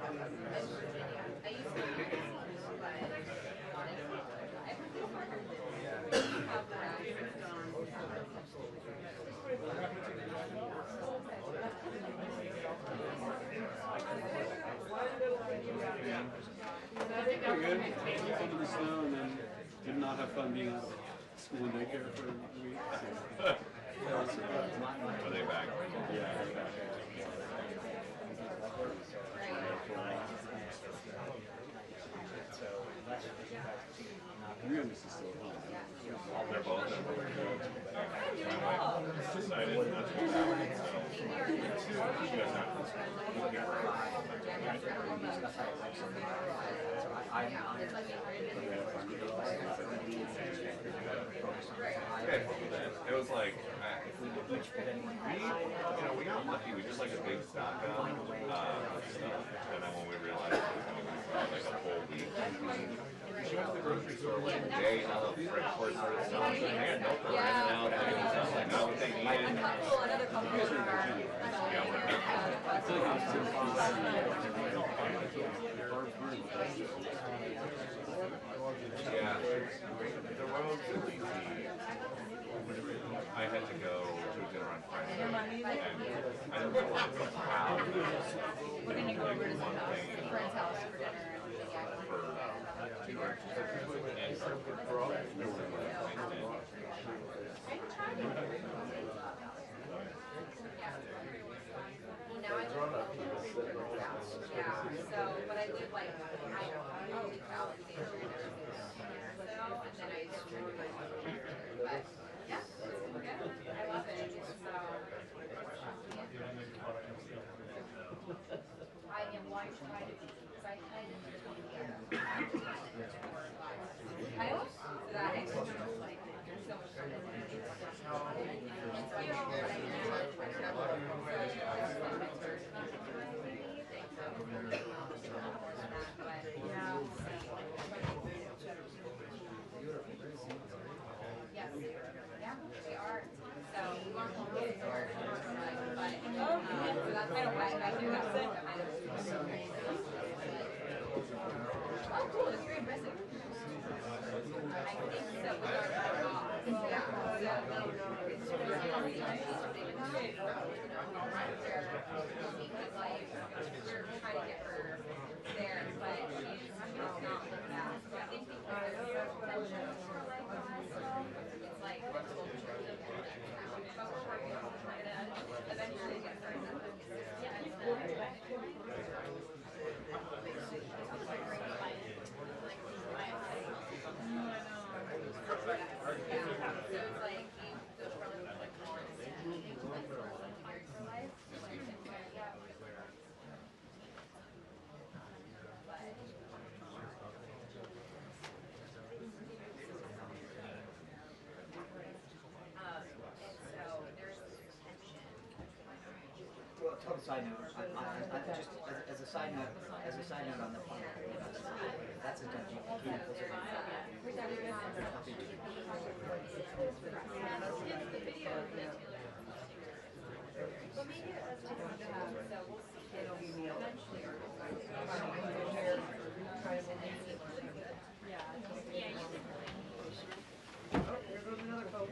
Pretty good. Fell in the snow and then did not have fun being out of school and daycare for a week. Are they back? Yeah, they're back. Real is still home. They're both decided not to do that. It was like, we got lucky. We just like a big stock of stuff, and then when we realized it was going to be like a whole week, she went to the grocery store like a day, and all the fresh store started selling. They had milk for running out, and it was like, now what they needed. Another couple of Yeah, the roads at Leavitt, I had to go to a dinner on Friday, and I didn't realize how we're going to go over to some friend's house for dinner. Well, now I live so, but I live like, I don't leave Alexandria and then I just but yeah, it's good. I love it. So, I am like trying to be, because I kind of I also that extra like so much fun. Yes, yeah, they are. So we want to but that's kind of why I do that kind of. Oh, cool! It's very impressive. I think so. Because like we're trying to get her there, but she's not like that. So I think because it's like but we're working on trying to eventually get her. Well, total side note. Just as a side note, on the phone, that's a dungeon. You can't close it. But maybe that's what we want to have. So we'll see. It'll be eventually. Yeah. Yeah, you can really. Oh, there goes another boat.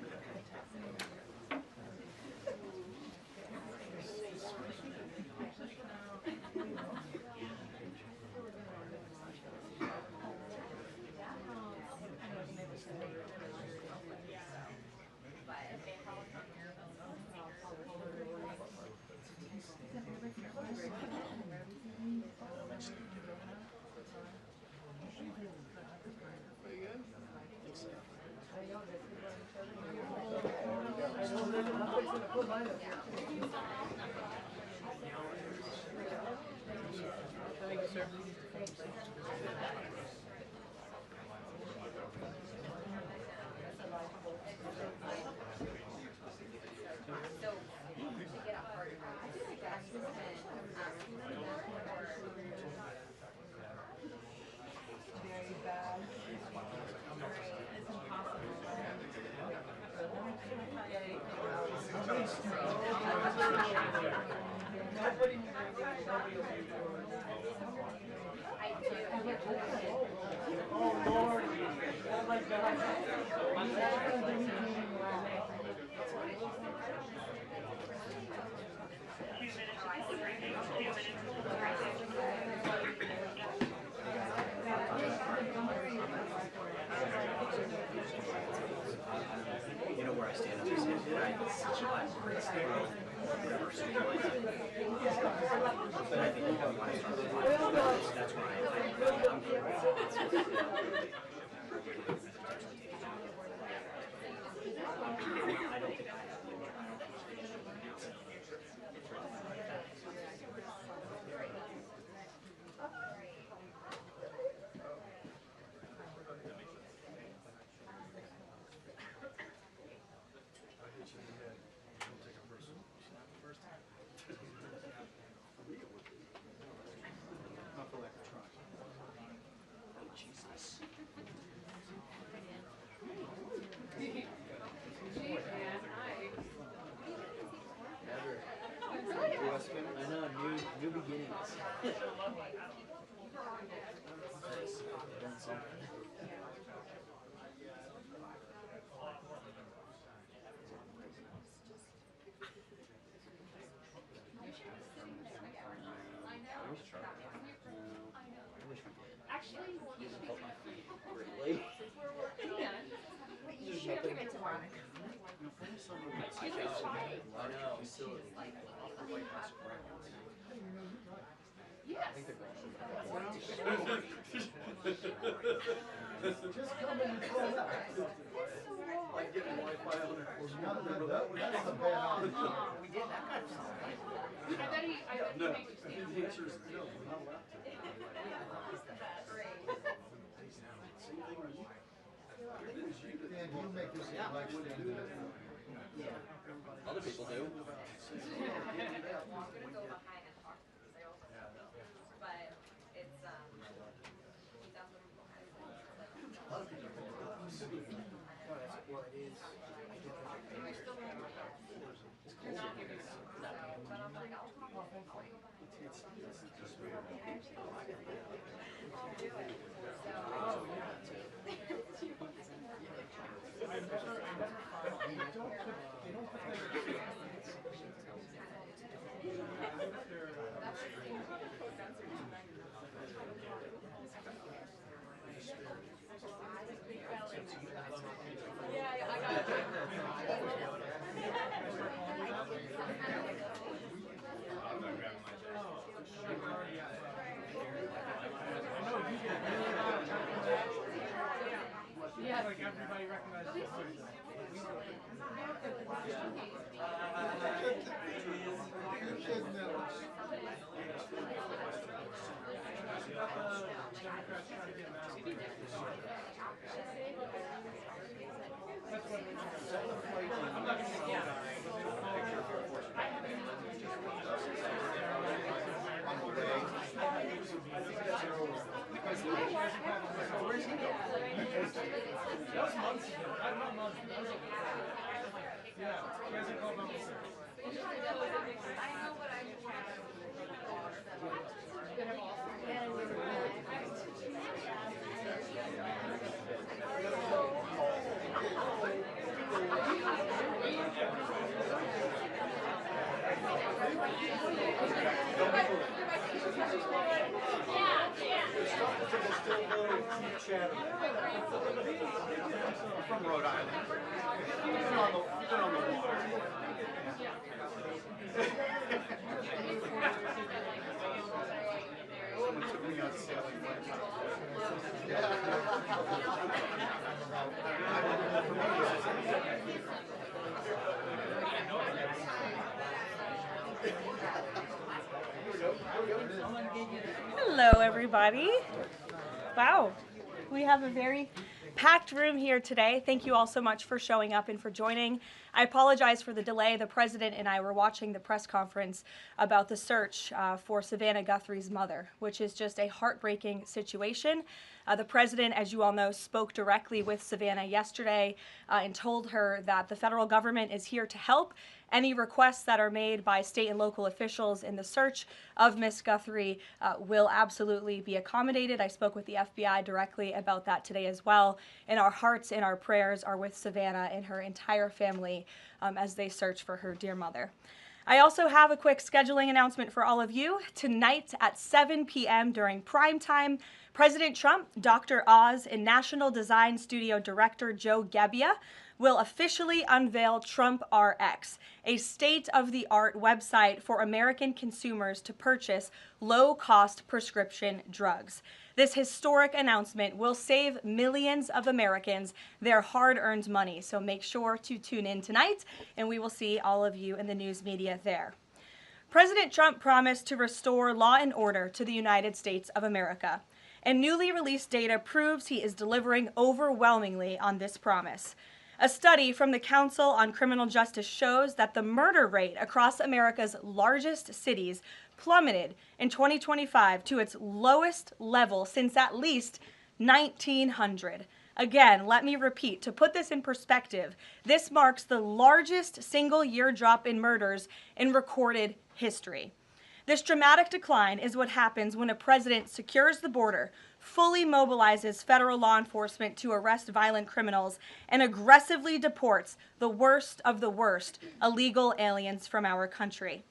Thank you, sir. So, to get a hard I feel like that's just Very bad. It's impossible. Nobody You know where I stand on this issue, right? Whatever, so you like it. But I think you want to start with one. That's where I'm I don't think I have Not for lack of trying. I know, new beginnings. Done something. Actually, you should Help my feet greatly. you should give it to Monica. I know. Still like the White House grounds. Yes. Just come in and pull up. Like getting Wi-Fi on it. That's a bad option. We did that kind of stuff. I bet he No, makes you stand. the answer is no, we're not allowed to. Same thing with you. I think it was you that. Dan, you make this election. Yeah. Other people do. I'm gonna go behind and talk to the salesperson. But it's he's out there behind. A lot of people do. No, that's what it is. Am I still on? You're not giving it. But I'm like, I'll talk to you. I'll do it. Yeah, I got it. Yeah. Like everybody recognizes the voice. Democrats try to get massive. That's what it is. I'm not going to say Where's he going? That was months ago. Not months ago. That was yeah, he hasn't called on the I know what I'm trying to From Rhode Island. You've been on the water. Someone took me out sailing one time. Hello, everybody. Wow, we have a very packed room here today. Thank you all so much for showing up and for joining. I apologize for the delay. The president and I were watching the press conference about the search for Savannah Guthrie's mother, which is just a heartbreaking situation. The president, as you all know, spoke directly with Savannah yesterday and told her that the federal government is here to help Any requests that are made by state and local officials in the search of Miss Guthrie will absolutely be accommodated. I spoke with the FBI directly about that today as well, and our hearts and our prayers are with Savannah and her entire family as they search for her dear mother. I also have a quick scheduling announcement for all of you. Tonight at 7 p.m. during prime time, President Trump, Dr. Oz, and National Design Studio Director Joe Gebbia will officially unveil Trump RX, a state-of-the-art website for American consumers to purchase low-cost prescription drugs. This historic announcement will save millions of Americans their hard-earned money, so make sure to tune in tonight, and we will see all of you in the news media there. President Trump promised to restore law and order to the United States of America, and newly released data proves he is delivering overwhelmingly on this promise. A study from the Council on Criminal Justice shows that the murder rate across America's largest cities plummeted in 2025 to its lowest level since at least 1900. Again, let me repeat, to put this in perspective, this marks the largest single-year drop in murders in recorded history. This dramatic decline is what happens when a president secures the border, fully mobilizes federal law enforcement to arrest violent criminals, and aggressively deports the worst of the worst illegal aliens from our country.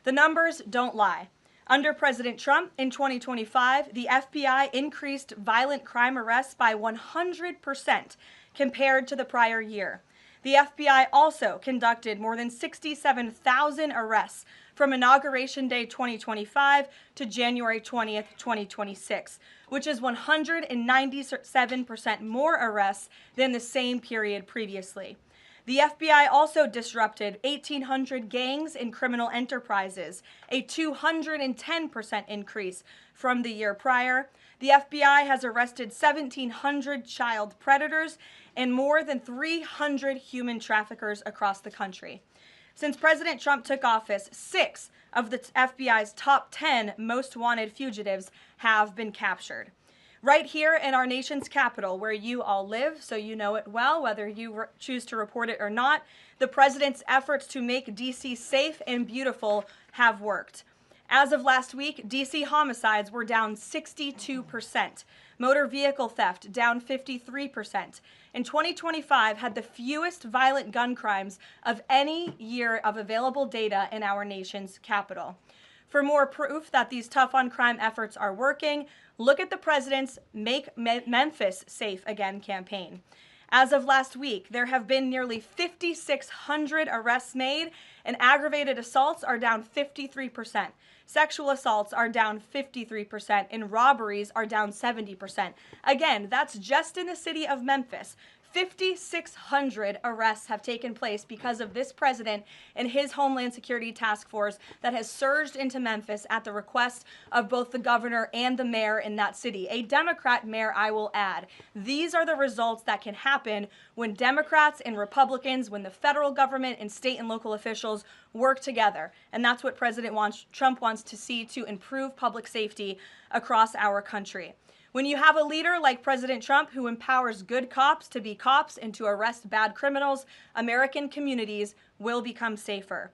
The numbers don't lie. Under President Trump in 2025, the FBI increased violent crime arrests by 100% compared to the prior year. The FBI also conducted more than 67,000 arrests from Inauguration Day 2025 to January 20th, 2026, which is 197% more arrests than the same period previously. The FBI also disrupted 1,800 gangs and criminal enterprises, a 210% increase from the year prior. The FBI has arrested 1,700 child predators and more than 300 human traffickers across the country. Since President Trump took office, 6 of the FBI's top 10 most wanted fugitives have been captured. Right here in our nation's capital, where you all live, so you know it well, whether you choose to report it or not, the president's efforts to make D.C. safe and beautiful have worked. As of last week, D.C. homicides were down 62%, motor vehicle theft down 53%, and 2025 had the fewest violent gun crimes of any year of available data in our nation's capital. For more proof that these tough-on-crime efforts are working, look at the president's Make Memphis Safe Again campaign. As of last week, there have been nearly 5,600 arrests made, and aggravated assaults are down 53%. Sexual assaults are down 53%, and robberies are down 70%. Again, that's just in the city of Memphis. 5,600 arrests have taken place because of this president and his Homeland Security Task Force that has surged into Memphis at the request of both the governor and the mayor in that city. A Democrat mayor, I will add. These are the results that can happen when Democrats and Republicans, when the federal government and state and local officials work together. And that's what President Trump wants to see to improve public safety across our country. When you have a leader like President Trump who empowers good cops to be cops and to arrest bad criminals, American communities will become safer.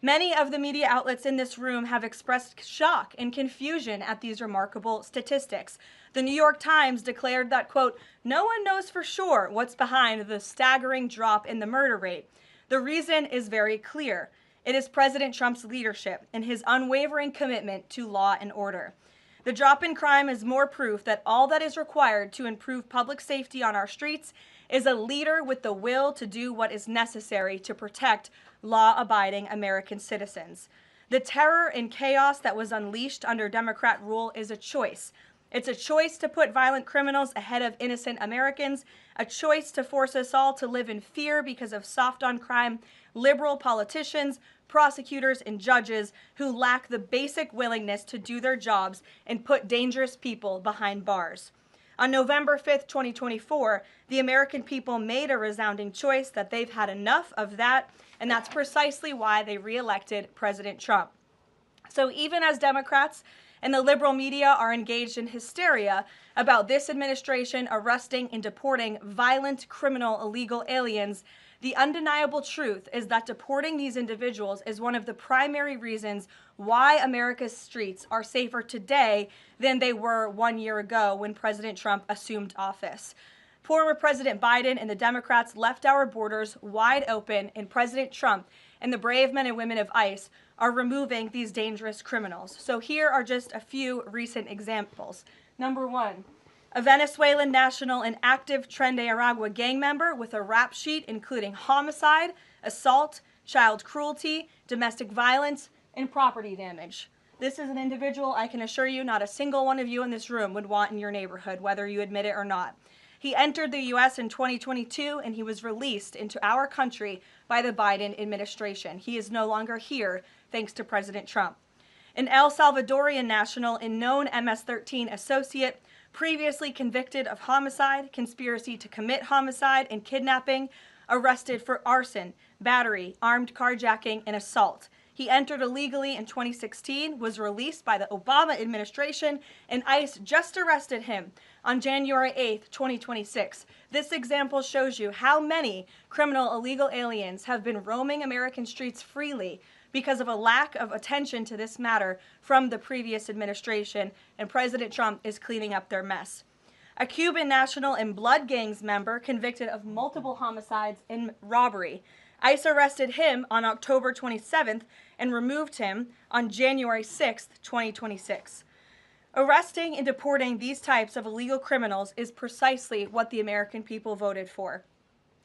Many of the media outlets in this room have expressed shock and confusion at these remarkable statistics. The New York Times declared that, quote, "No one knows for sure what's behind the staggering drop in the murder rate. The reason is very clear. It is President Trump's leadership and his unwavering commitment to law and order. The drop in crime is more proof that all that is required to improve public safety on our streets is a leader with the will to do what is necessary to protect law-abiding American citizens. The terror and chaos that was unleashed under Democrat rule is a choice. It's a choice to put violent criminals ahead of innocent Americans, a choice to force us all to live in fear because of soft-on-crime liberal politicians, prosecutors, and judges who lack the basic willingness to do their jobs and put dangerous people behind bars. On November 5th, 2024, the American people made a resounding choice that they've had enough of that, and that's precisely why they reelected President Trump. So even as Democrats and the liberal media are engaged in hysteria about this administration arresting and deporting violent, criminal, illegal aliens, The undeniable truth is that deporting these individuals is one of the primary reasons why America's streets are safer today than they were 1 year ago when President Trump assumed office. Former President Biden and the Democrats left our borders wide open, and President Trump and the brave men and women of ICE are removing these dangerous criminals. So here are just a few recent examples. Number one, a Venezuelan national and active Tren de Aragua gang member with a rap sheet including homicide, assault, child cruelty, domestic violence, and property damage. This is an individual I can assure you not a single one of you in this room would want in your neighborhood, whether you admit it or not. He entered the U.S. in 2022, and he was released into our country by the Biden administration. He is no longer here, thanks to President Trump. An El Salvadorian national and known MS-13 associate, previously convicted of homicide, conspiracy to commit homicide, and kidnapping, arrested for arson, battery, armed carjacking, and assault. He entered illegally in 2016, was released by the Obama administration, and ICE just arrested him on January 8th, 2026. This example shows you how many criminal illegal aliens have been roaming American streets freely because of a lack of attention to this matter from the previous administration, and President Trump is cleaning up their mess. A Cuban national and blood gangs member convicted of multiple homicides and robbery. ICE arrested him on October 27th and removed him on January 6th, 2026. Arresting and deporting these types of illegal criminals is precisely what the American people voted for.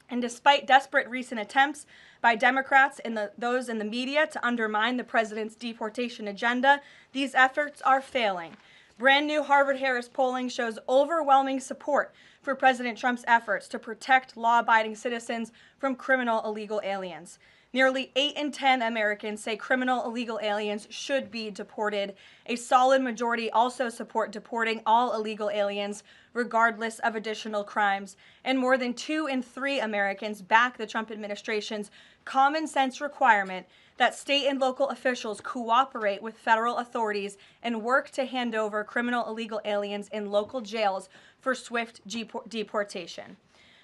And despite desperate recent attempts by Democrats and those in the media to undermine the president's deportation agenda, these efforts are failing. Brand new Harvard-Harris polling shows overwhelming support for President Trump's efforts to protect law-abiding citizens from criminal illegal aliens. Nearly 8 in 10 Americans say criminal illegal aliens should be deported. A solid majority also support deporting all illegal aliens, regardless of additional crimes. And more than 2 in 3 Americans back the Trump administration's common sense requirement that state and local officials cooperate with federal authorities and work to hand over criminal illegal aliens in local jails for swift deportation.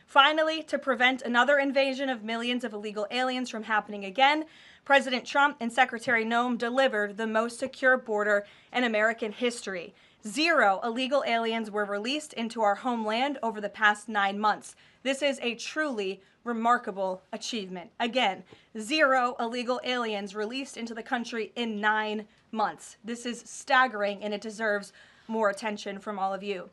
Finally, to prevent another invasion of millions of illegal aliens from happening again, President Trump and Secretary Noem delivered the most secure border in American history. 0 illegal aliens were released into our homeland over the past 9 months. This is a truly remarkable achievement. Again, 0 illegal aliens released into the country in 9 months. This is staggering, and it deserves more attention from all of you.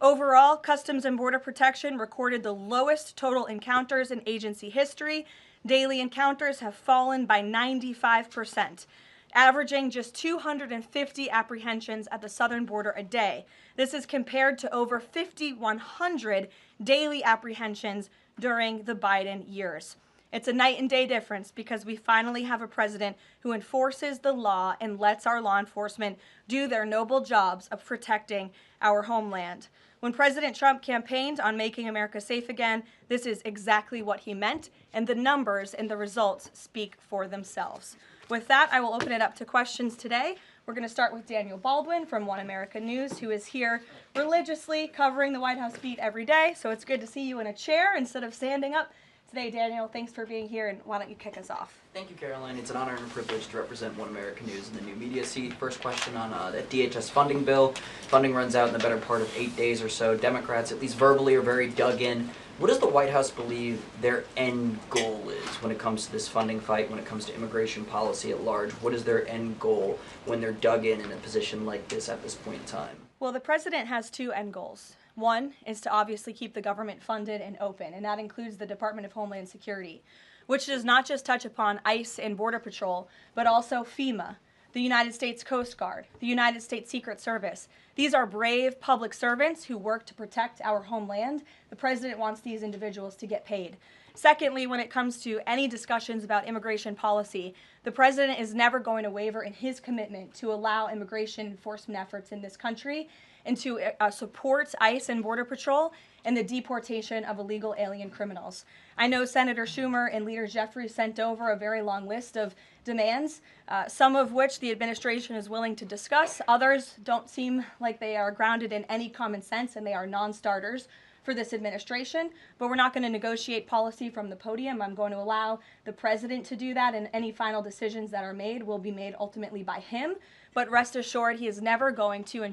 Overall, Customs and Border Protection recorded the lowest total encounters in agency history. Daily encounters have fallen by 95%, averaging just 250 apprehensions at the southern border a day. This is compared to over 5,100 daily apprehensions during the Biden years. It's a night and day difference because we finally have a president who enforces the law and lets our law enforcement do their noble jobs of protecting our homeland. When President Trump campaigned on making America safe again, this is exactly what he meant, and the numbers and the results speak for themselves. With that, I will open it up to questions today. We're going to start with Daniel Baldwin from One America News, who is here religiously covering the White House beat every day, so it's good to see you in a chair instead of standing up. Today, Daniel, thanks for being here, and why don't you kick us off? Thank you, Karoline. It's an honor and a privilege to represent One America News in the new media seat. First question on the DHS funding bill. Funding runs out in the better part of 8 days or so. Democrats, at least verbally, are very dug in. What does the White House believe their end goal is when it comes to this funding fight, when it comes to immigration policy at large? What is their end goal when they're dug in a position like this at this point in time? Well, the president has 2 end goals. One is to obviously keep the government funded and open, and that includes the Department of Homeland Security, which does not just touch upon ICE and Border Patrol, but also FEMA, the United States Coast Guard, the United States Secret Service. These are brave public servants who work to protect our homeland. The president wants these individuals to get paid. Secondly, when it comes to any discussions about immigration policy, the president is never going to waver in his commitment to allow immigration enforcement efforts in this country and to support ICE and Border Patrol and the deportation of illegal alien criminals. I know Senator Schumer and Leader Jeffries sent over a very long list of demands, some of which the administration is willing to discuss. Others don't seem like they are grounded in any common sense, and they are non-starters for this administration, but we're not going to negotiate policy from the podium. I'm going to allow the president to do that, and any final decisions that are made will be made ultimately by him. But rest assured, he is never going to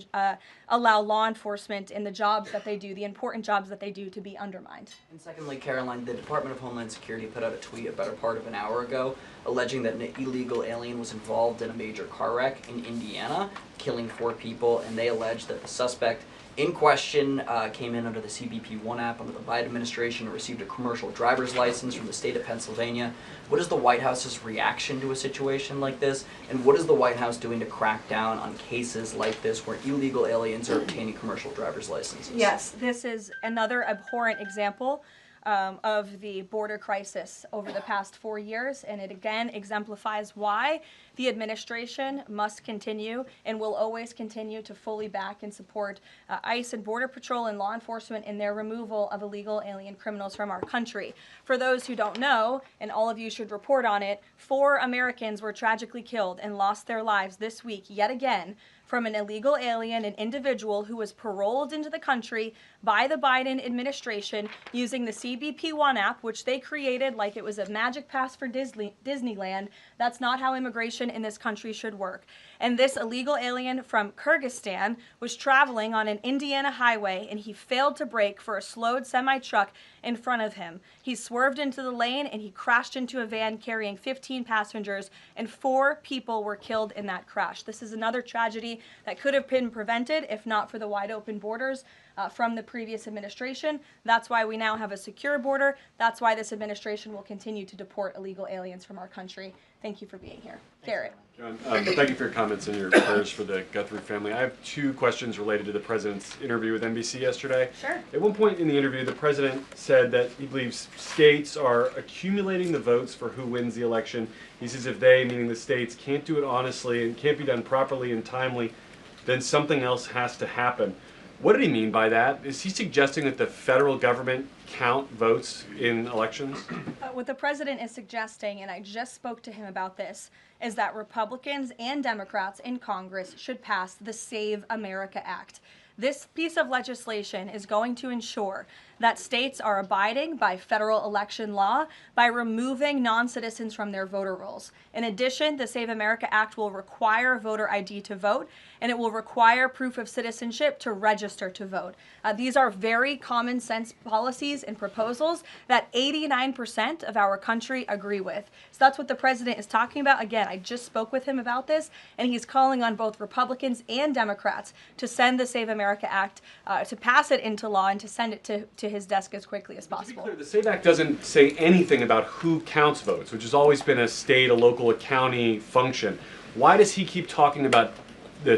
allow law enforcement in the jobs that they do, the important jobs that they do, to be undermined. And secondly, Karoline, the Department of Homeland Security put out a tweet a better part of an hour ago alleging that an illegal alien was involved in a major car wreck in Indiana, killing 4 people, and they allege that the suspect in question came in under the CBP-1 app under the Biden administration and received a commercial driver's license from the state of Pennsylvania. What is the White House's reaction to a situation like this? And what is the White House doing to crack down on cases like this where illegal aliens are obtaining commercial driver's licenses? Yes, this is another abhorrent example of the border crisis over the past 4 years, and it again exemplifies why the administration must continue and will always continue to fully back and support ICE and Border Patrol and law enforcement in their removal of illegal alien criminals from our country. For those who don't know, and all of you should report on it, 4 Americans were tragically killed and lost their lives this week yet again from an illegal alien, an individual who was paroled into the country by the Biden administration using the CBP-1 app, which they created like it was a magic pass for Disneyland. That's not how immigration in this country should work. And this illegal alien from Kyrgyzstan was traveling on an Indiana highway, and he failed to brake for a slowed semi-truck in front of him. He swerved into the lane, and he crashed into a van carrying 15 passengers, and 4 people were killed in that crash. This is another tragedy that could have been prevented if not for the wide open borders from the previous administration. That's why we now have a secure border. That's why this administration will continue to deport illegal aliens from our country. Thank you for being here. Garrett. John, thank you for your comments and your prayers for the Guthrie family. I have 2 questions related to the president's interview with NBC yesterday. Sure. At one point in the interview, the president said that he believes states are accumulating the votes for who wins the election. He says if they, meaning the states, can't do it honestly and can't be done properly and timely, then something else has to happen. What did he mean by that? Is he suggesting that the federal government count votes in elections? What the president is suggesting, and I just spoke to him about this, is that Republicans and Democrats in Congress should pass the Save America Act. This piece of legislation is going to ensure that states are abiding by federal election law by removing non-citizens from their voter rolls. In addition, the Save America Act will require voter ID to vote, and it will require proof of citizenship to register to vote. These are very common sense policies and proposals that 89% of our country agree with. So that's what the president is talking about. Again, I just spoke with him about this, and he's calling on both Republicans and Democrats to send the Save America Act, to pass it into law and to send it to his desk as quickly as possible. To be clear, the SAVE Act doesn't say anything about who counts votes, which has always been a state, a local, a county function. Why does he keep talking about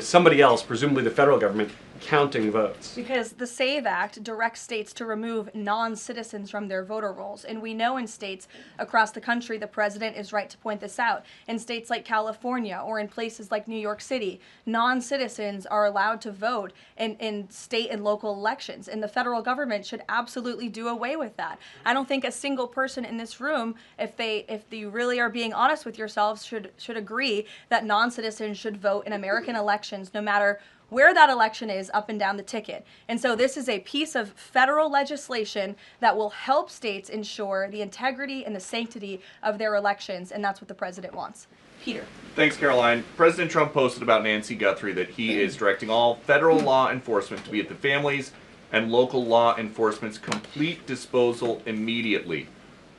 somebody else, presumably the federal government, counting votes? Because the SAVE Act directs states to remove non-citizens from their voter rolls. And we know in states across the country, the president is right to point this out, in states like California or in places like New York City, non-citizens are allowed to vote in state and local elections. And the federal government should absolutely do away with that. I don't think a single person in this room, if you really are being honest with yourselves, should agree that non-citizens should vote in American elections, no matter where that election is up and down the ticket. And so this is a piece of federal legislation that will help states ensure the integrity and the sanctity of their elections, and that's what the president wants. Peter. Thanks, Karoline. President Trump posted about Nancy Guthrie that he is directing all federal law enforcement to be at the family's and local law enforcement's complete disposal immediately.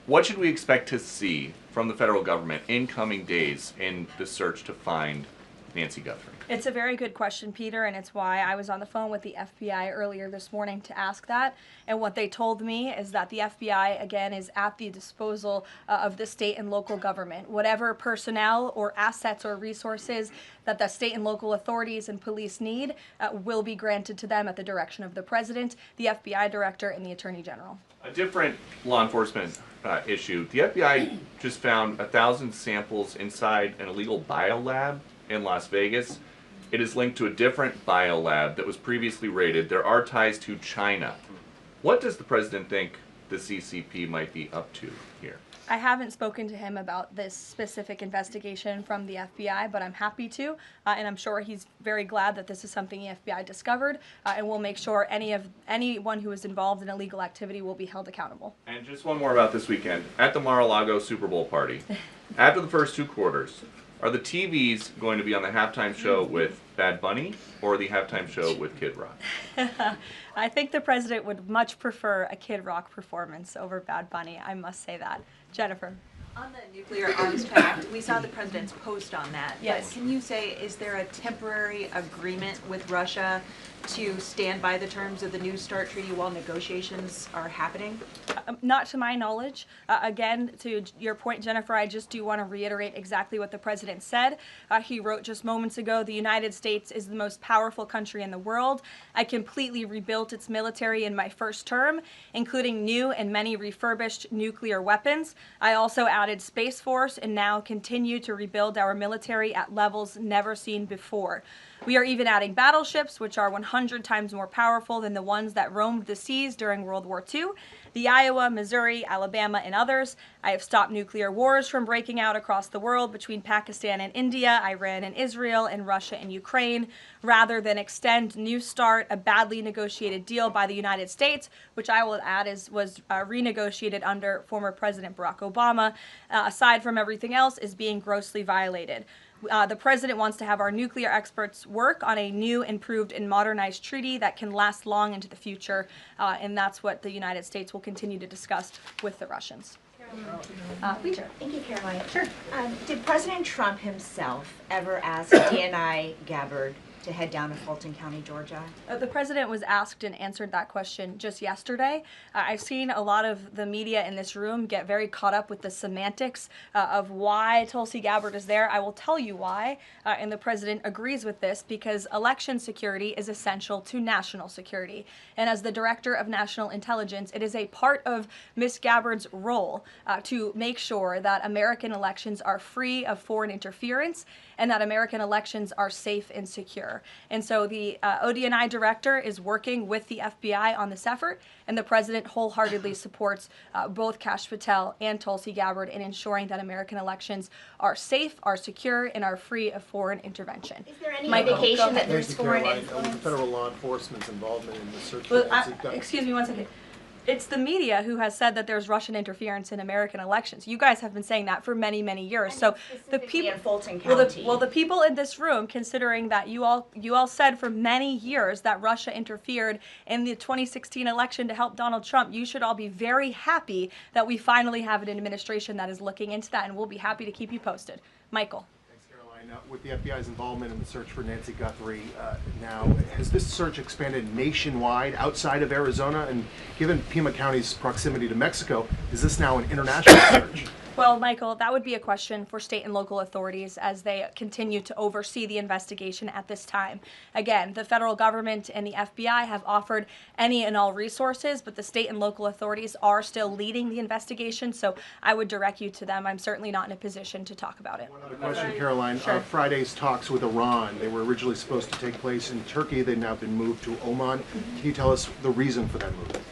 What should we expect to see from the federal government in coming days in the search to find Nancy Guthrie? It's a very good question, Peter, and it's why I was on the phone with the FBI earlier this morning to ask that. And what they told me is that the FBI, again, is at the disposal of the state and local government. Whatever personnel or assets or resources that the state and local authorities and police need will be granted to them at the direction of the president, the FBI director, and the attorney general. A different law enforcement issue. The FBI just found 1,000 samples inside an illegal biolab in Las Vegas. It is linked to a different biolab that was previously raided. There are ties to China. What does the president think the CCP might be up to here? I haven't spoken to him about this specific investigation from the FBI, but I'm happy to, and I'm sure he's very glad that this is something the FBI discovered, and we'll make sure anyone who is involved in illegal activity will be held accountable. And just one more about this weekend. At the Mar-a-Lago Super Bowl party, after the first 2 quarters, are the TVs going to be on the halftime show with Bad Bunny or the halftime show with Kid Rock? I think the president would much prefer a Kid Rock performance over Bad Bunny, I must say that. Jennifer. On the nuclear arms pact, we saw the president's post on that. Yes. But can you say, is there a temporary agreement with Russia to stand by the terms of the New START treaty while negotiations are happening? Not to my knowledge. Again, to your point, Jennifer, I just do want to reiterate exactly what the president said. He wrote just moments ago, the United States is the most powerful country in the world. I completely rebuilt its military in my first term, including new and many refurbished nuclear weapons. I also added Space Force and now continue to rebuild our military at levels never seen before. We are even adding battleships, which are 100 times more powerful than the ones that roamed the seas during World War II. The Iowa, Missouri, Alabama, and others. I have stopped nuclear wars from breaking out across the world between Pakistan and India, Iran and Israel, and Russia and Ukraine, rather than extend New START, a badly negotiated deal by the United States, which I will add was renegotiated under former President Barack Obama, aside from everything else, is being grossly violated. The president wants to have our nuclear experts work on a new, improved, and modernized treaty that can last long into the future, and that's what the United States will continue to discuss with the Russians. Leader. Thank you, Caroline. Sure. Did President Trump himself ever ask DNI Gabbard to head down to Fulton County, Georgia? The president was asked and answered that question just yesterday. I've seen a lot of the media in this room get very caught up with the semantics of why Tulsi Gabbard is there. I will tell you why, and the president agrees with this because election security is essential to national security. And as the director of national intelligence, it is a part of Ms. Gabbard's role to make sure that American elections are free of foreign interference and that American elections are safe and secure. And so the ODNI director is working with the FBI on this effort, and the president wholeheartedly supports both Kash Patel and Tulsi Gabbard in ensuring that American elections are safe, are secure, and are free of foreign intervention. Is there any Michael, indication that Thank there's you, foreign Caroline. influence? Federal law enforcement's involvement in the search Well, for Nancy Guthrie. excuse me one second. It's the media who has said that there's Russian interference in American elections. You guys have been saying that for many, many years. So the people in Fulton well, County. the people in this room, considering that you all said for many years that Russia interfered in the 2016 election to help Donald Trump, you should all be very happy that we finally have an administration that is looking into that, and we'll be happy to keep you posted. Michael. With the FBI's involvement in the search for Nancy Guthrie now, has this search expanded nationwide outside of Arizona? And given Pima County's proximity to Mexico, is this now an international search? Well, Michael, that would be a question for state and local authorities as they continue to oversee the investigation at this time. Again, the federal government and the FBI have offered any and all resources, but the state and local authorities are still leading the investigation, so I would direct you to them. I'm certainly not in a position to talk about it. One other question, Caroline. Sure. Friday's talks with Iran, they were originally supposed to take place in Turkey. They've now been moved to Oman. Can you tell us the reason for that move?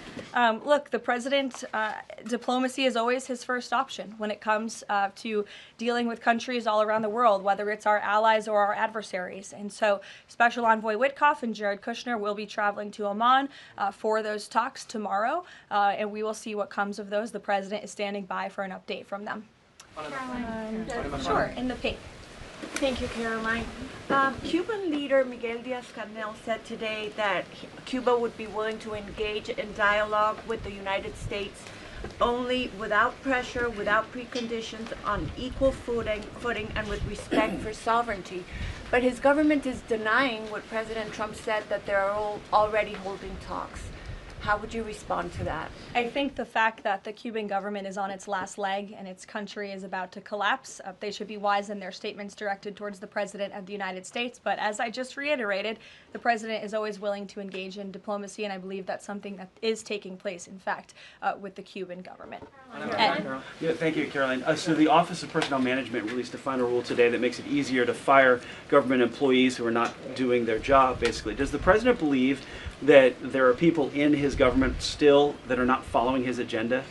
Look, the president, diplomacy is always his first option when it comes to dealing with countries all around the world, whether it's our allies or our adversaries. And so Special Envoy Witkoff and Jared Kushner will be traveling to Oman for those talks tomorrow, and we will see what comes of those. The president is standing by for an update from them. Sure, in the pink. Thank you, Caroline. Cuban leader Miguel Diaz-Canel said today that Cuba would be willing to engage in dialogue with the United States only without pressure, without preconditions, on equal footing and with respect for sovereignty. But his government is denying what President Trump said, that they are already holding talks. How would you respond to that? I think the fact that the Cuban government is on its last leg and its country is about to collapse, they should be wise in their statements directed towards the President of the United States. But as I just reiterated, the President is always willing to engage in diplomacy, and I believe that's something that is taking place, in fact, with the Cuban government. Yeah, thank you, Caroline. So the Office of Personnel Management released a final rule today that makes it easier to fire government employees who are not doing their job, basically. Does the President believe that there are people in his government still that are not following his agenda?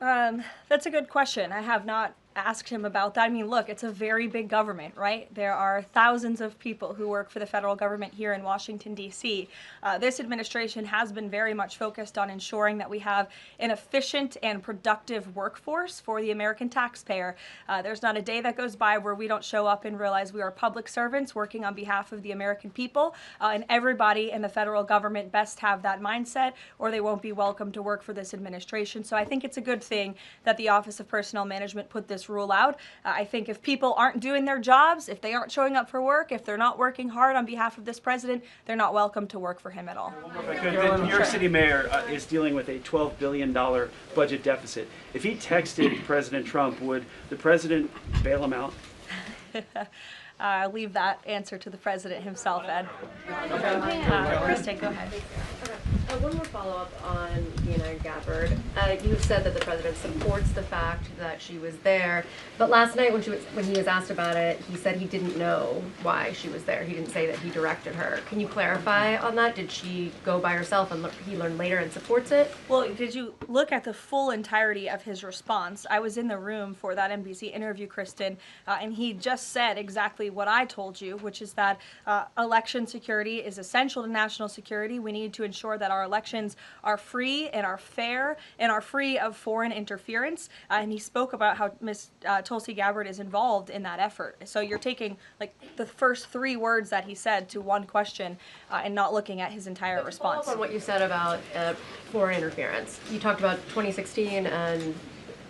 That's a good question. I have not asked him about that. I mean, look, it's a very big government, right? There are thousands of people who work for the federal government here in Washington, D.C. This administration has been very much focused on ensuring that we have an efficient and productive workforce for the American taxpayer. There's not a day that goes by where we don't show up and realize we are public servants working on behalf of the American people, and everybody in the federal government best have that mindset, or they won't be welcome to work for this administration. So I think it's a good thing that the Office of Personnel Management put this rule out. I think if people aren't doing their jobs, if they aren't showing up for work, if they're not working hard on behalf of this president, they're not welcome to work for him at all. The New York City mayor is dealing with a $12 billion budget deficit. If he texted President Trump, would the president bail him out? I'll leave that answer to the president himself, Ed. Kristen, go ahead. One more follow-up on DNI Gabbard. You have said that the president supports the fact that she was there, but last night when he was asked about it, he said he didn't know why she was there. He didn't say that he directed her. Can you clarify on that? Did she go by herself and he learned later and supports it? Well, did you look at the full entirety of his response? I was in the room for that NBC interview, Kristen, and he just said exactly what I told you, which is that election security is essential to national security. We need to ensure that our elections are free and are fair and are free of foreign interference. And he spoke about how Ms. Tulsi Gabbard is involved in that effort. So you're taking like the first 3 words that he said to one question and not looking at his entire response. Follow up on what you said about foreign interference. You talked about 2016 and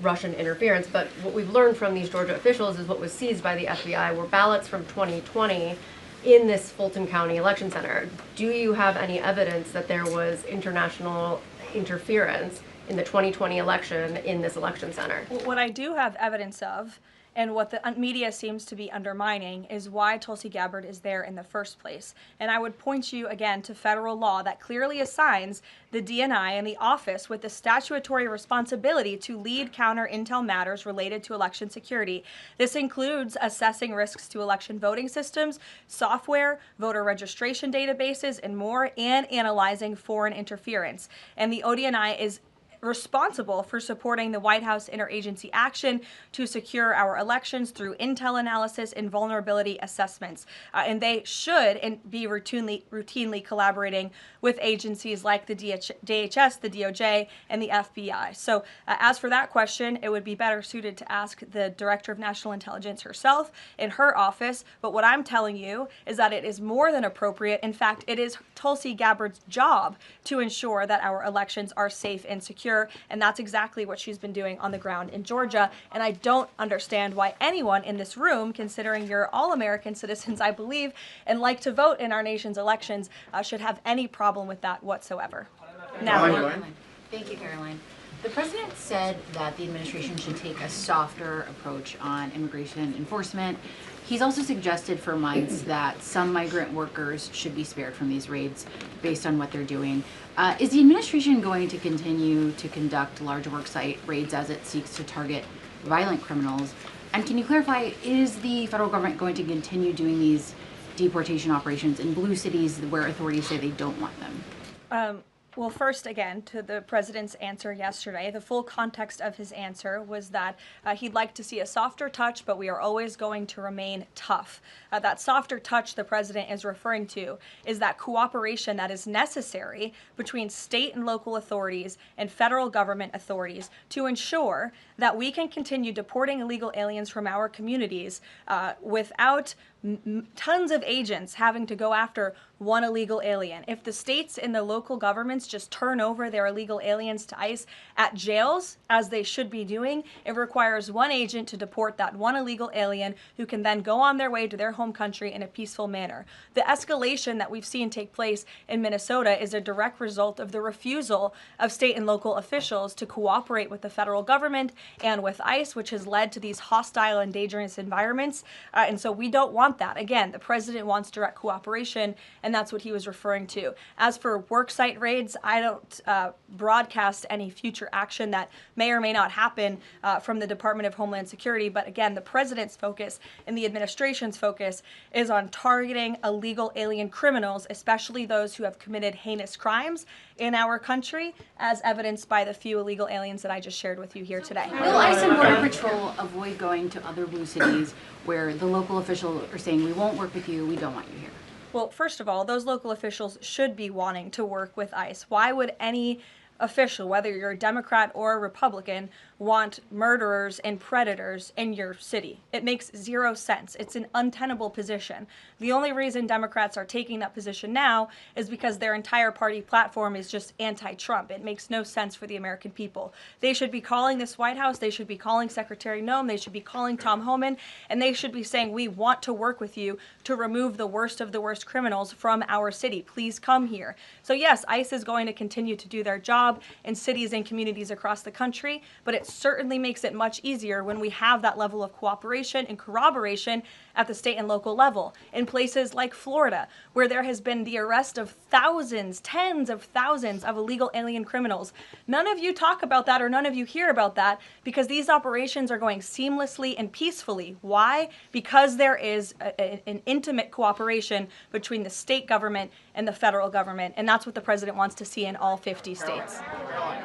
Russian interference, but what we've learned from these Georgia officials is what was seized by the FBI were ballots from 2020 in this Fulton County election center. Do you have any evidence that there was international interference in the 2020 election in this election center? What I do have evidence of, and what the media seems to be undermining, is why Tulsi Gabbard is there in the first place. And I would point you again to federal law that clearly assigns the DNI and the office with the statutory responsibility to lead counter intel matters related to election security. This includes assessing risks to election voting systems, software, voter registration databases, and more, and analyzing foreign interference. And the ODNI is responsible for supporting the White House interagency action to secure our elections through intel analysis and vulnerability assessments. And they should be routinely collaborating with agencies like the DHS, the DOJ, and the FBI. So as for that question, it would be better suited to ask the Director of National Intelligence herself in her office. But what I'm telling you is that it is more than appropriate. In fact, it is Tulsi Gabbard's job to ensure that our elections are safe and secure. And that's exactly what she's been doing on the ground in Georgia. And I don't understand why anyone in this room, considering you're all American citizens, I believe, and like to vote in our nation's elections, should have any problem with that whatsoever. Now, Thank you, Karoline. The president said that the administration should take a softer approach on immigration enforcement. He's also suggested for months that some migrant workers should be spared from these raids based on what they're doing. Is the administration going to continue to conduct large worksite raids as it seeks to target violent criminals? And can you clarify, is the federal government going to continue doing these deportation operations in blue cities where authorities say they don't want them? Well, first, again, to the president's answer yesterday, the full context of his answer was that he'd like to see a softer touch, but we are always going to remain tough. That softer touch the president is referring to is that cooperation that is necessary between state and local authorities and federal government authorities to ensure that we can continue deporting illegal aliens from our communities without tons of agents having to go after one illegal alien. If the states and the local governments just turn over their illegal aliens to ICE at jails, as they should be doing, it requires one agent to deport that one illegal alien who can then go on their way to their home country in a peaceful manner. The escalation that we've seen take place in Minnesota is a direct result of the refusal of state and local officials to cooperate with the federal government and with ICE, which has led to these hostile and dangerous environments. And so we don't want want that. Again, the president wants direct cooperation, and that's what he was referring to. As for worksite raids, I don't broadcast any future action that may or may not happen from the Department of Homeland Security, but again, the president's focus and the administration's focus is on targeting illegal alien criminals, especially those who have committed heinous crimes in our country, as evidenced by the few illegal aliens that I just shared with you here today. Will ICE and Border Patrol avoid going to other blue cities where the local officials are saying, we won't work with you, we don't want you here? Well, first of all, those local officials should be wanting to work with ICE. Why would any official, whether you're a Democrat or a Republican, want murderers and predators in your city? It makes zero sense. It's an untenable position. The only reason Democrats are taking that position now is because their entire party platform is just anti-Trump. It makes no sense for the American people. They should be calling this White House, they should be calling Secretary Noem, they should be calling Tom Homan, and they should be saying, we want to work with you to remove the worst of the worst criminals from our city. Please come here. So yes, ICE is going to continue to do their job in cities and communities across the country, but it certainly makes it much easier when we have that level of cooperation and corroboration at the state and local level. In places like Florida, where there has been the arrest of thousands, tens of thousands of illegal alien criminals. None of you talk about that, or none of you hear about that, because these operations are going seamlessly and peacefully. Why? Because there is an intimate cooperation between the state government and the federal government, and that's what the president wants to see in all 50 states.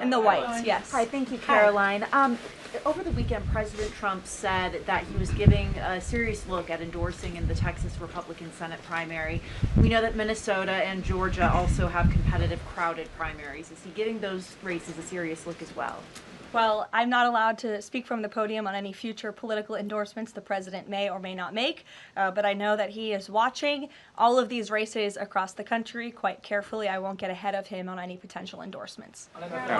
In the whites, yes. Hi, thank you, Karoline. Over the weekend, President Trump said that he was giving a serious look at endorsing in the Texas Republican Senate primary. We know that Minnesota and Georgia also have competitive, crowded primaries. Is he giving those races a serious look as well? Well, I'm not allowed to speak from the podium on any future political endorsements the president may or may not make, but I know that he is watching all of these races across the country quite carefully. I won't get ahead of him on any potential endorsements.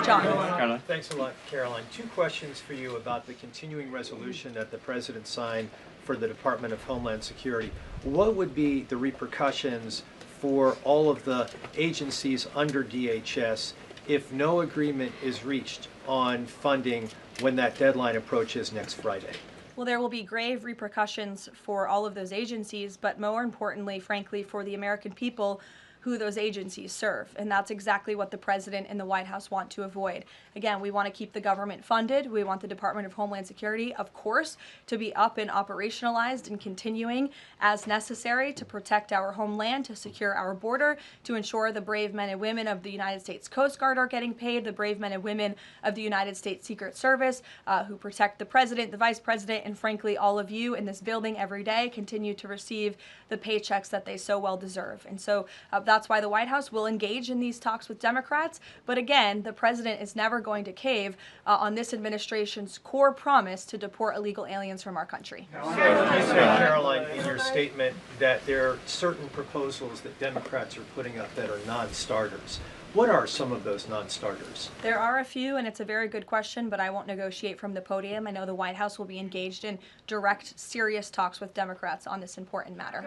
John. Thanks a lot, Karoline. Two questions for you about the continuing resolution that the president signed for the Department of Homeland Security. What would be the repercussions for all of the agencies under DHS if no agreement is reached on funding when that deadline approaches next Friday? Well, there will be grave repercussions for all of those agencies, but more importantly, frankly, for the American people who those agencies serve. And that's exactly what the president and the White House want to avoid. Again, we want to keep the government funded. We want the Department of Homeland Security, of course, to be up and operationalized and continuing as necessary to protect our homeland, to secure our border, to ensure the brave men and women of the United States Coast Guard are getting paid, the brave men and women of the United States Secret Service who protect the president, the vice president, and frankly, all of you in this building every day continue to receive the paychecks that they so well deserve. And so that's why the White House will engage in these talks with Democrats. But again, the president is never going to cave on this administration's core promise to deport illegal aliens from our country. You said, Karoline, in your statement that there are certain proposals that Democrats are putting up that are non-starters. What are some of those non-starters? There are a few, and it's a very good question, but I won't negotiate from the podium. I know the White House will be engaged in direct, serious talks with Democrats on this important matter.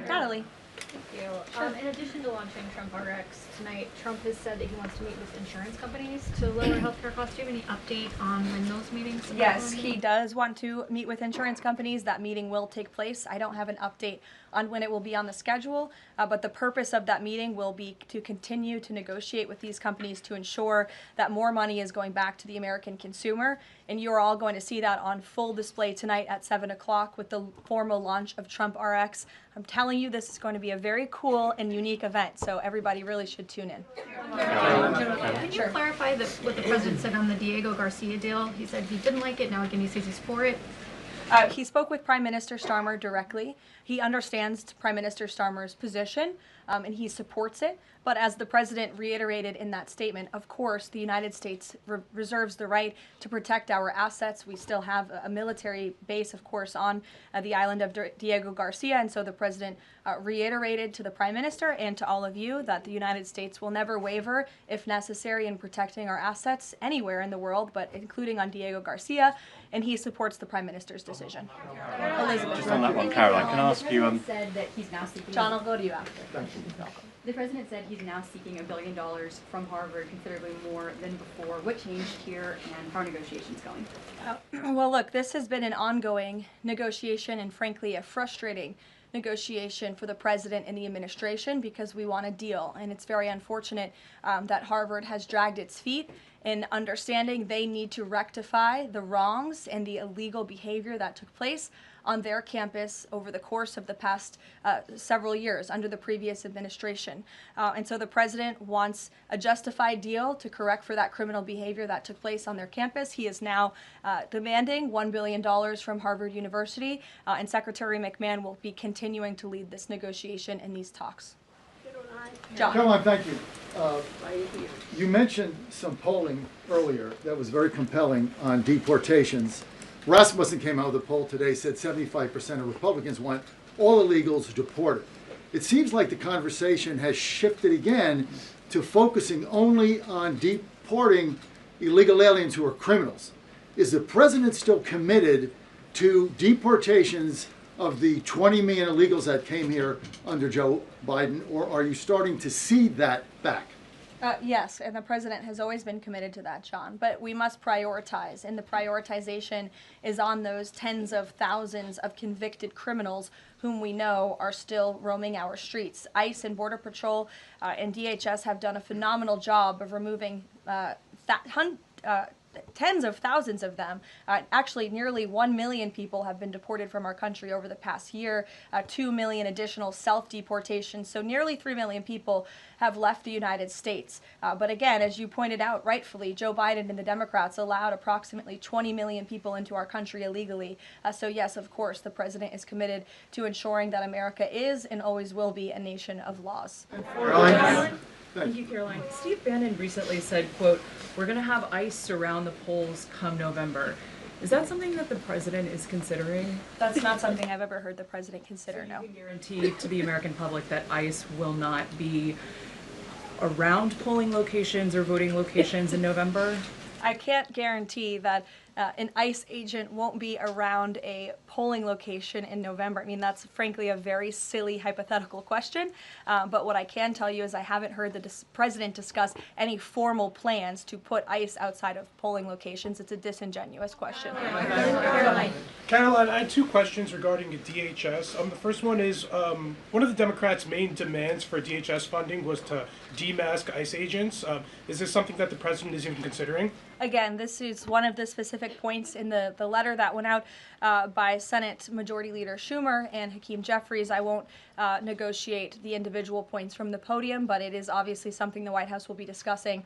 Karoline. Thank you. In addition to launching Trump RX tonight, Trump has said that he wants to meet with insurance companies to lower healthcare costs. Do you have any update on when those meetings are Yes, going? he does want to meet with insurance companies. That meeting will take place. I don't have an update on when it will be on the schedule, but the purpose of that meeting will be to continue to negotiate with these companies to ensure that more money is going back to the American consumer. And you're all going to see that on full display tonight at 7 o'clock with the formal launch of Trump RX. I'm telling you, this is going to be a very cool and unique event, so everybody really should tune in. Can you clarify what the president said on the Diego Garcia deal? He said he didn't like it, now again he says he's for it. He spoke with Prime Minister Starmer directly. He understands Prime Minister Starmer's position, and he supports it. But as the president reiterated in that statement, of course, the United States reserves the right to protect our assets. We still have a military base, of course, on the island of Diego Garcia. And so the president reiterated to the Prime Minister and to all of you that the United States will never waver, if necessary, in protecting our assets anywhere in the world, but including on Diego Garcia. And he supports the Prime Minister's decision. Elizabeth. Just on that one, Karoline, can I ask you... said that he's now seeking... John, I'll go to you after. Thank you. Welcome. The president said he's now seeking $1 billion from Harvard, considerably more than before. What changed here, and how are negotiations going? Well, look, this has been an ongoing negotiation and, frankly, a frustrating negotiation for the president and the administration because we want a deal. And it's very unfortunate that Harvard has dragged its feet in understanding they need to rectify the wrongs and the illegal behavior that took place on their campus over the course of the past several years under the previous administration. And so the president wants a justified deal to correct for that criminal behavior that took place on their campus. He is now demanding $1 billion from Harvard University, and Secretary McMahon will be continuing to lead this negotiation and these talks. John. Caroline, thank you. You mentioned some polling earlier that was very compelling on deportations. Rasmussen came out with a poll today, said 75% of Republicans want all illegals deported. It seems like the conversation has shifted again to focusing only on deporting illegal aliens who are criminals. Is the president still committed to deportations of the 20 million illegals that came here under Joe Biden, or are you starting to see that back? Yes, and the president has always been committed to that, John. But we must prioritize, and the prioritization is on those tens of thousands of convicted criminals whom we know are still roaming our streets. ICE and Border Patrol and DHS have done a phenomenal job of removing tens of thousands of them. Actually, nearly 1 million people have been deported from our country over the past year, 2 million additional self-deportations, so nearly 3 million people have left the United States. But again, as you pointed out rightfully, Joe Biden and the Democrats allowed approximately 20 million people into our country illegally. So yes, of course, the president is committed to ensuring that America is and always will be a nation of laws. Thank you, Caroline. Steve Bannon recently said, quote, "We're going to have ICE surround the polls come November." Is that something that the president is considering? That's not something I've ever heard the president consider, no. You can guarantee to the American public that ICE will not be around polling locations or voting locations in November? I can't guarantee that an ICE agent won't be around a polling location in November. I mean, that's frankly a very silly hypothetical question. But what I can tell you is I haven't heard the president discuss any formal plans to put ICE outside of polling locations. It's a disingenuous question. Caroline, I had two questions regarding the DHS. The first one is, one of the Democrats' main demands for DHS funding was to demask ICE agents. Is this something that the president is even considering? Again, this is one of the specific points in the letter that went out by Senate Majority Leader Schumer and Hakeem Jeffries. I won't negotiate the individual points from the podium, but it is obviously something the White House will be discussing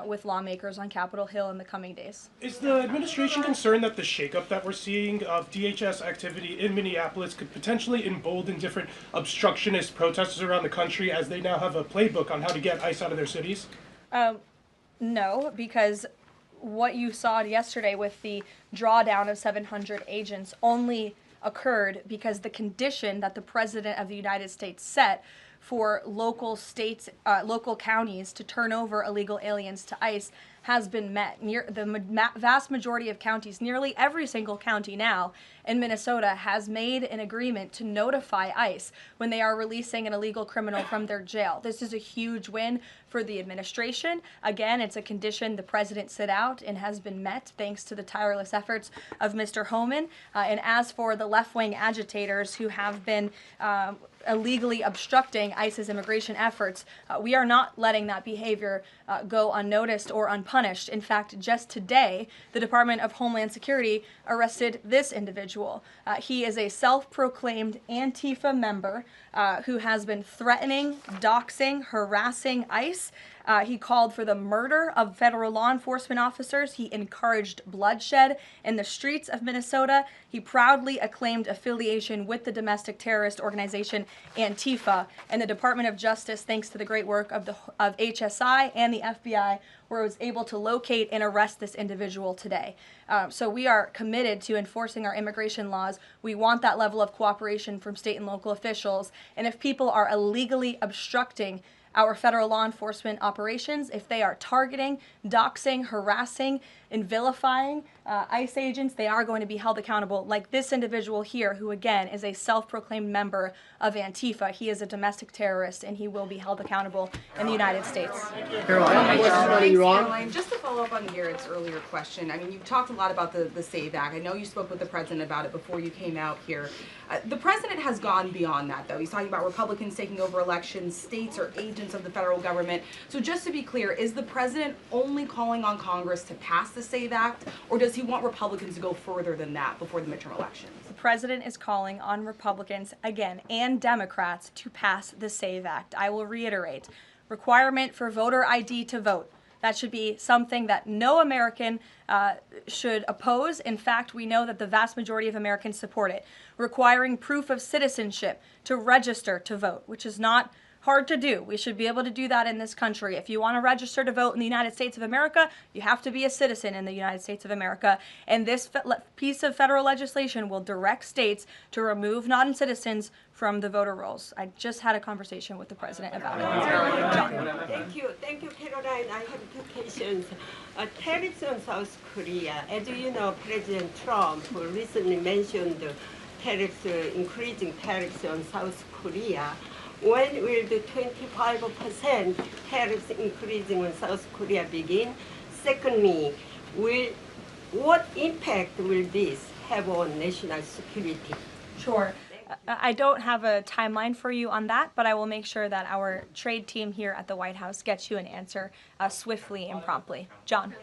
with lawmakers on Capitol Hill in the coming days. Is the administration concerned that the shakeup that we're seeing of DHS activity in Minneapolis could potentially embolden different obstructionist protesters around the country as they now have a playbook on how to get ICE out of their cities? No, because what you saw yesterday with the drawdown of 700 agents only occurred because the condition that the President of the United States set for local states, local counties to turn over illegal aliens to ICE has been met. The vast majority of counties, nearly every single county now in Minnesota, has made an agreement to notify ICE when they are releasing an illegal criminal from their jail. This is a huge win for the administration. Again, it's a condition the president set out and has been met thanks to the tireless efforts of Mr. Homan. And as for the left-wing agitators who have been illegally obstructing ICE's immigration efforts, we are not letting that behavior go unnoticed or unpunished. In fact, just today, the Department of Homeland Security arrested this individual. He is a self-proclaimed Antifa member who has been threatening, doxing, harassing ICE. He called for the murder of federal law enforcement officers. He encouraged bloodshed in the streets of Minnesota. He proudly acclaimed affiliation with the domestic terrorist organization Antifa. And the Department of Justice, thanks to the great work of HSI and the FBI, was able to locate and arrest this individual today. So we are committed to enforcing our immigration laws. We want that level of cooperation from state and local officials. And if people are illegally obstructing our federal law enforcement operations. If they are targeting, doxing, harassing, and vilifying ICE agents, they are going to be held accountable, like this individual here, who again is a self-proclaimed member of Antifa. He is a domestic terrorist, and he will be held accountable in the United States. Caroline, just to follow up on Garrett's earlier question, I mean, you've talked a lot about the SAVE Act. I know you spoke with the president about it before you came out here. The president has gone beyond that, though. He's talking about Republicans taking over elections, states are agents of the federal government. So just to be clear, is the president only calling on Congress to pass the SAVE Act, or does he want Republicans to go further than that before the midterm elections? The president is calling on Republicans, again, and Democrats to pass the SAVE Act. I will reiterate, requirement for voter ID to vote. That should be something that no American should oppose. In fact, we know that the vast majority of Americans support it. Requiring proof of citizenship to register to vote, which is not hard to do. We should be able to do that in this country. If you want to register to vote in the United States of America, you have to be a citizen in the United States of America. And this piece of federal legislation will direct states to remove non-citizens from the voter rolls. I just had a conversation with the president about it. Thank you, Caroline. I have two questions. Tariffs on South Korea. As you know, President Trump recently mentioned increasing tariffs on South Korea. When will the 25% tariffs increasing on South Korea begin? Secondly, what impact will this have on national security? Sure. I don't have a timeline for you on that, but I will make sure that our trade team here at the White House gets you an answer swiftly and promptly. John.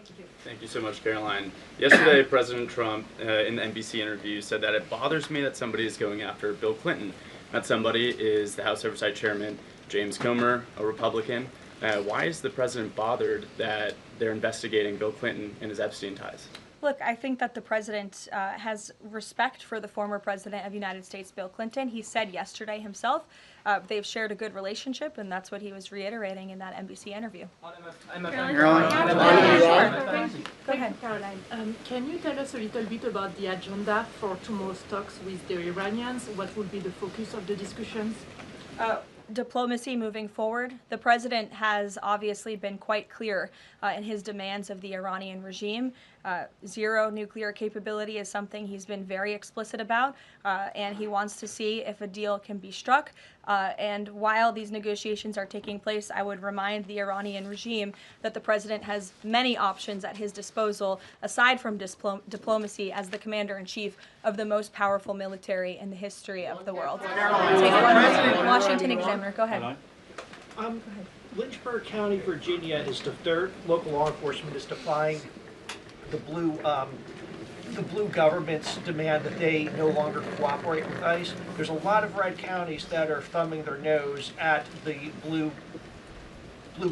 Thank you so much, Caroline. Yesterday, President Trump, in the NBC interview, said that it bothers me that somebody is going after Bill Clinton. That somebody is the House Oversight Chairman, James Comer, a Republican. Why is the president bothered that they're investigating Bill Clinton and his Epstein ties? Look, I think that the president has respect for the former president of the United States, Bill Clinton. He said yesterday himself they've shared a good relationship, and that's what he was reiterating in that NBC interview. Go ahead, Caroline. Can you tell us a little bit about the agenda for tomorrow's talks with the Iranians? What will be the focus of the discussions? Diplomacy moving forward. The president has obviously been quite clear in his demands of the Iranian regime. Zero nuclear capability is something he's been very explicit about, and he wants to see if a deal can be struck. And while these negotiations are taking place, I would remind the Iranian regime that the president has many options at his disposal, aside from diplomacy, as the commander-in-chief of the most powerful military in the history of the world. Take one Washington Examiner. Go ahead. Lynchburg County, Virginia is their local law enforcement is defying the blue government's demand that they no longer cooperate with ICE. There's a lot of red counties that are thumbing their nose at the blue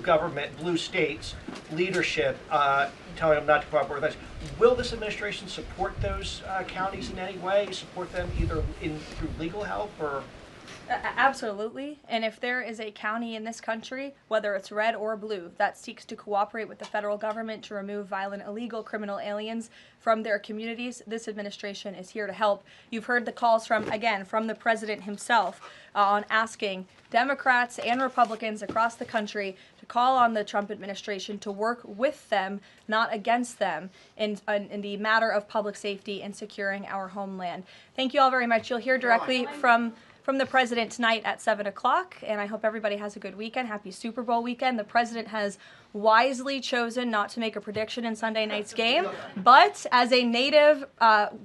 government, blue states leadership, telling them not to cooperate with ICE. Will this administration support those counties in any way? Support them either through legal help or? Absolutely. And if there is a county in this country, whether it's red or blue, that seeks to cooperate with the federal government to remove violent, illegal criminal aliens from their communities, this administration is here to help. You've heard the calls from the president himself on asking Democrats and Republicans across the country to call on the Trump administration to work with them, not against them, in the matter of public safety and securing our homeland. Thank you all very much. You'll hear directly from the president tonight at 7 o'clock, and I hope everybody has a good weekend. Happy Super Bowl weekend. The president has wisely chosen not to make a prediction in Sunday night's game, but as a native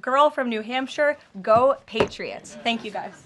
girl from New Hampshire, go Patriots. Thank you, guys.